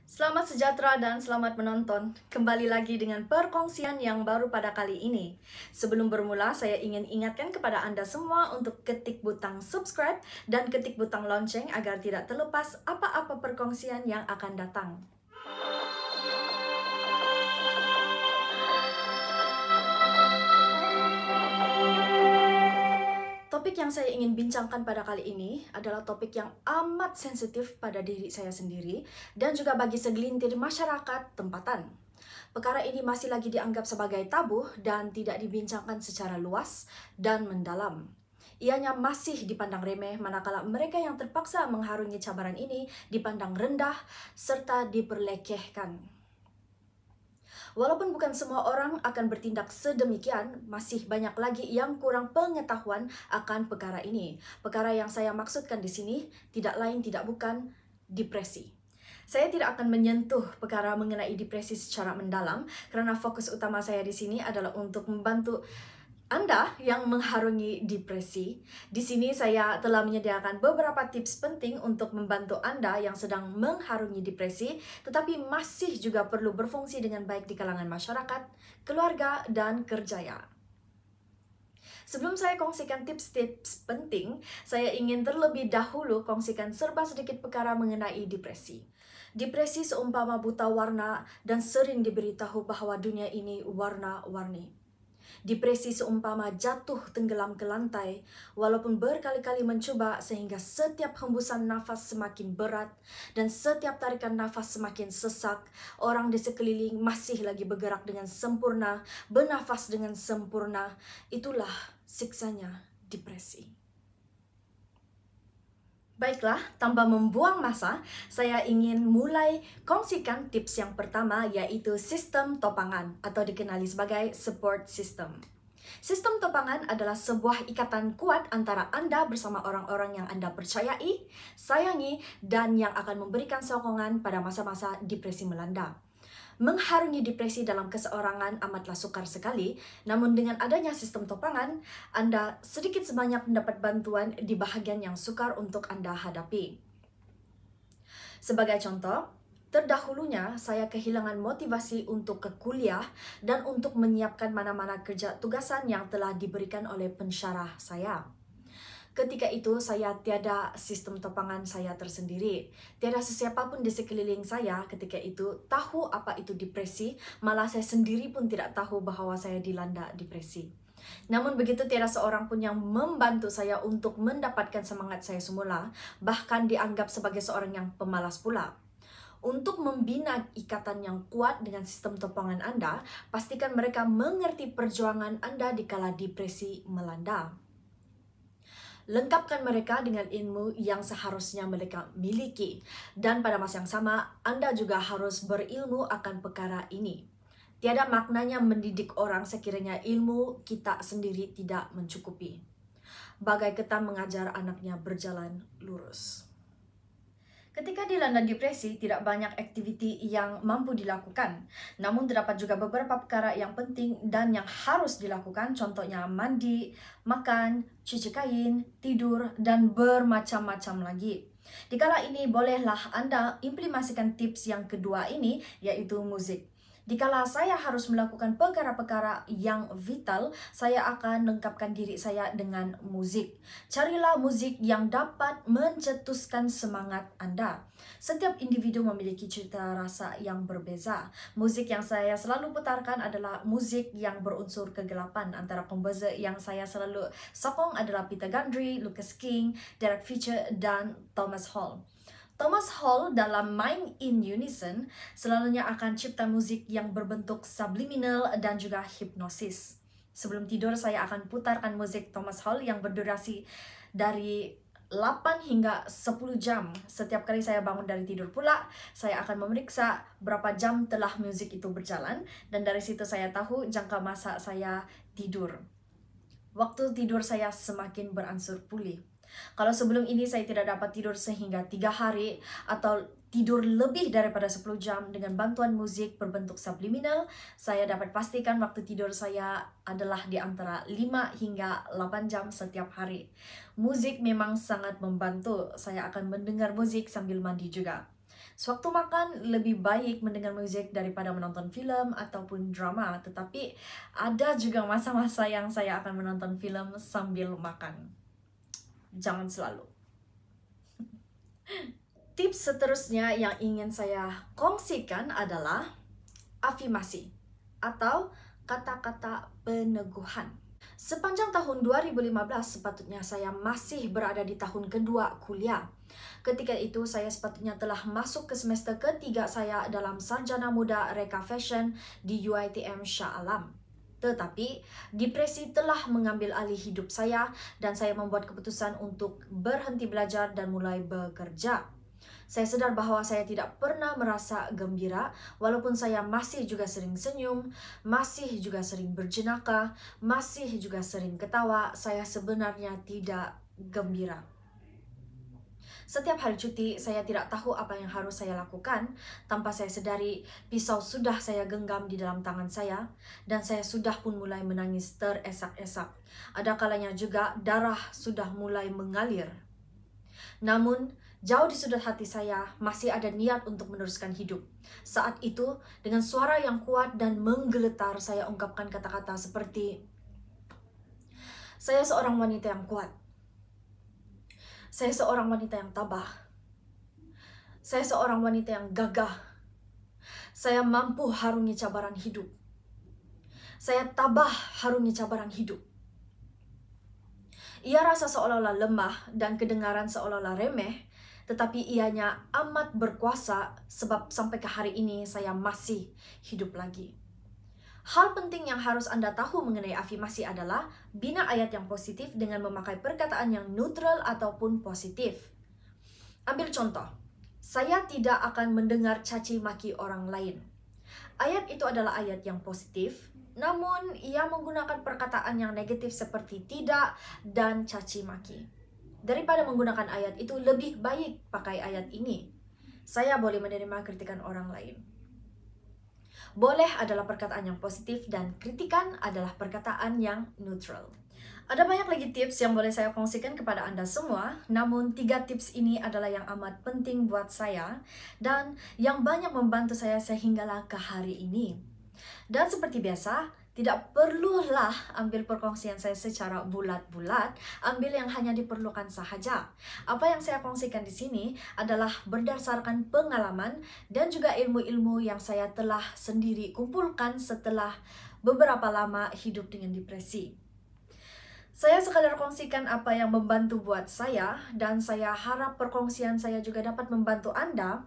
Selamat sejahtera dan selamat menonton. Kembali lagi dengan perkongsian yang baru pada kali ini. Sebelum bermula, saya ingin ingatkan kepada Anda semua untuk ketik butang subscribe dan ketik butang lonceng agar tidak terlepas apa-apa perkongsian yang akan datang. Topik yang saya ingin bincangkan pada kali ini adalah topik yang amat sensitif pada diri saya sendiri dan juga bagi segelintir masyarakat tempatan. Perkara ini masih lagi dianggap sebagai tabu dan tidak dibincangkan secara luas dan mendalam. Ianya masih dipandang remeh manakala mereka yang terpaksa mengharungi cabaran ini dipandang rendah serta diperlekehkan. Walaupun bukan semua orang akan bertindak sedemikian, masih banyak lagi yang kurang pengetahuan akan perkara ini. Perkara yang saya maksudkan di sini tidak lain tidak bukan depresi. Saya tidak akan menyentuh perkara mengenai depresi secara mendalam karena fokus utama saya di sini adalah untuk membantu Anda yang mengharungi depresi. Di sini saya telah menyediakan beberapa tips penting untuk membantu Anda yang sedang mengharungi depresi, tetapi masih juga perlu berfungsi dengan baik di kalangan masyarakat, keluarga, dan kerjaya. Sebelum saya kongsikan tips-tips penting, saya ingin terlebih dahulu kongsikan serba sedikit perkara mengenai depresi. Depresi seumpama buta warna dan sering diberitahu bahwa dunia ini warna-warni. Depresi seumpama jatuh tenggelam ke lantai, walaupun berkali-kali mencoba sehingga setiap hembusan nafas semakin berat dan setiap tarikan nafas semakin sesak, orang di sekeliling masih lagi bergerak dengan sempurna, bernafas dengan sempurna. Itulah siksanya depresi. Baiklah, tanpa membuang masa, saya ingin mulai kongsikan tips yang pertama, yaitu sistem topangan atau dikenali sebagai support system. Sistem topangan adalah sebuah ikatan kuat antara Anda bersama orang-orang yang Anda percayai, sayangi, dan yang akan memberikan sokongan pada masa-masa depresi melanda. Mengharungi depresi dalam keseorangan amatlah sukar sekali, namun dengan adanya sistem topangan, Anda sedikit sebanyak mendapat bantuan di bahagian yang sukar untuk Anda hadapi. Sebagai contoh, terdahulunya saya kehilangan motivasi untuk ke kuliah dan untuk menyiapkan mana-mana kerja tugasan yang telah diberikan oleh pensyarah saya. Ketika itu saya tiada sistem topangan saya tersendiri. Tiada sesiapa pun di sekeliling saya ketika itu tahu apa itu depresi, malah saya sendiri pun tidak tahu bahwa saya dilanda depresi. Namun begitu tiada seorang pun yang membantu saya untuk mendapatkan semangat saya semula, bahkan dianggap sebagai seorang yang pemalas pula. Untuk membina ikatan yang kuat dengan sistem topangan Anda, pastikan mereka mengerti perjuangan Anda dikala depresi melanda. Lengkapkan mereka dengan ilmu yang seharusnya mereka miliki. Dan pada masa yang sama, Anda juga harus berilmu akan perkara ini. Tiada maknanya mendidik orang sekiranya ilmu kita sendiri tidak mencukupi. Bagai ketam mengajar anaknya berjalan lurus. Ketika dilanda depresi, tidak banyak aktiviti yang mampu dilakukan. Namun terdapat juga beberapa perkara yang penting dan yang harus dilakukan, contohnya mandi, makan, cuci kain, tidur, dan bermacam-macam lagi. Dikala ini, bolehlah Anda implementasikan tips yang kedua ini, yaitu musik. Dikala saya harus melakukan perkara-perkara yang vital, saya akan lengkapkan diri saya dengan musik. Carilah musik yang dapat mencetuskan semangat Anda. Setiap individu memiliki cita rasa yang berbeza. Musik yang saya selalu putarkan adalah musik yang berunsur kegelapan. Antara komposer yang saya selalu sokong adalah Peter Gundry, Lucas King, Derek Fisher, dan Thomas Hall. Thomas Hall dalam Mind in Unison selalunya akan cipta musik yang berbentuk subliminal dan juga hipnosis. Sebelum tidur saya akan putarkan musik Thomas Hall yang berdurasi dari 8 hingga 10 jam. Setiap kali saya bangun dari tidur pula, saya akan memeriksa berapa jam telah musik itu berjalan, dan dari situ saya tahu jangka masa saya tidur. Waktu tidur saya semakin beransur pulih. Kalau sebelum ini saya tidak dapat tidur sehingga 3 hari atau tidur lebih daripada 10 jam, dengan bantuan musik berbentuk subliminal, saya dapat pastikan waktu tidur saya adalah di antara 5 hingga 8 jam setiap hari. Musik memang sangat membantu. Saya akan mendengar musik sambil mandi juga. Sewaktu makan, lebih baik mendengar musik daripada menonton film ataupun drama. Tetapi ada juga masa-masa yang saya akan menonton film sambil makan. Jangan selalu. Tips seterusnya yang ingin saya kongsikan adalah afirmasi atau kata-kata peneguhan. Sepanjang tahun 2015 sepatutnya saya masih berada di tahun kedua kuliah. Ketika itu saya sepatutnya telah masuk ke semester ketiga saya dalam Sarjana Muda Reka Fashion di UiTM Shah Alam. Tetapi depresi telah mengambil alih hidup saya dan saya membuat keputusan untuk berhenti belajar dan mulai bekerja. Saya sadar bahwa saya tidak pernah merasa gembira, walaupun saya masih juga sering senyum, masih juga sering berjenaka, masih juga sering ketawa, saya sebenarnya tidak gembira. Setiap hari cuti, saya tidak tahu apa yang harus saya lakukan. Tanpa saya sadari, pisau sudah saya genggam di dalam tangan saya, dan saya sudah pun mulai menangis teresak-esak. Ada kalanya juga darah sudah mulai mengalir. Namun, jauh di sudut hati saya masih ada niat untuk meneruskan hidup. Saat itu, dengan suara yang kuat dan menggeletar, saya ungkapkan kata-kata seperti, "Saya seorang wanita yang kuat. Saya seorang wanita yang tabah. Saya seorang wanita yang gagah. Saya mampu harungi cabaran hidup. Saya tabah harungi cabaran hidup." Ia rasa seolah-olah lemah dan kedengaran seolah-olah remeh, tetapi ianya amat berkuasa sebab sampai ke hari ini saya masih hidup lagi. Hal penting yang harus Anda tahu mengenai afirmasi adalah bina ayat yang positif dengan memakai perkataan yang neutral ataupun positif. Ambil contoh, saya tidak akan mendengar caci maki orang lain. Ayat itu adalah ayat yang positif, namun ia menggunakan perkataan yang negatif seperti tidak dan caci maki. Daripada menggunakan ayat itu, lebih baik pakai ayat ini. Saya boleh menerima kritikan orang lain. Boleh adalah perkataan yang positif dan kritikan adalah perkataan yang neutral. Ada banyak lagi tips yang boleh saya kongsikan kepada Anda semua, namun 3 tips ini adalah yang amat penting buat saya dan yang banyak membantu saya sehinggalah ke hari ini. Dan seperti biasa, tidak perlulah ambil perkongsian saya secara bulat-bulat, ambil yang hanya diperlukan sahaja. Apa yang saya kongsikan di sini adalah berdasarkan pengalaman dan juga ilmu-ilmu yang saya telah sendiri kumpulkan setelah beberapa lama hidup dengan depresi. Saya sekadar kongsikan apa yang membantu buat saya, dan saya harap perkongsian saya juga dapat membantu Anda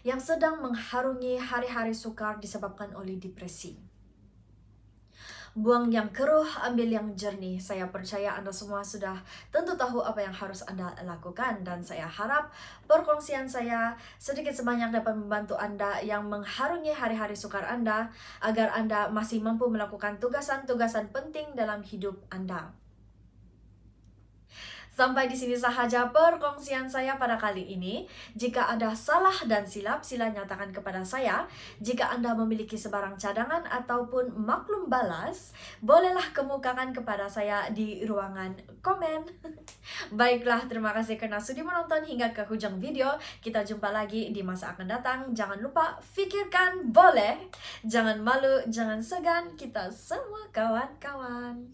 yang sedang mengharungi hari-hari sukar disebabkan oleh depresi. Buang yang keruh, ambil yang jernih. Saya percaya Anda semua sudah tentu tahu apa yang harus Anda lakukan, dan saya harap perkongsian saya sedikit sebanyak dapat membantu Anda yang mengharungi hari-hari sukar Anda agar Anda masih mampu melakukan tugasan-tugasan penting dalam hidup Anda. Sampai di sini sahaja perkongsian saya pada kali ini. Jika ada salah dan silap, sila nyatakan kepada saya. Jika Anda memiliki sebarang cadangan ataupun maklum balas, bolehlah kemukakan kepada saya di ruangan komen. Baiklah, terima kasih karena sudi menonton hingga ke ujung video. Kita jumpa lagi di masa akan datang. Jangan lupa, pikirkan boleh. Jangan malu, jangan segan. Kita semua kawan-kawan.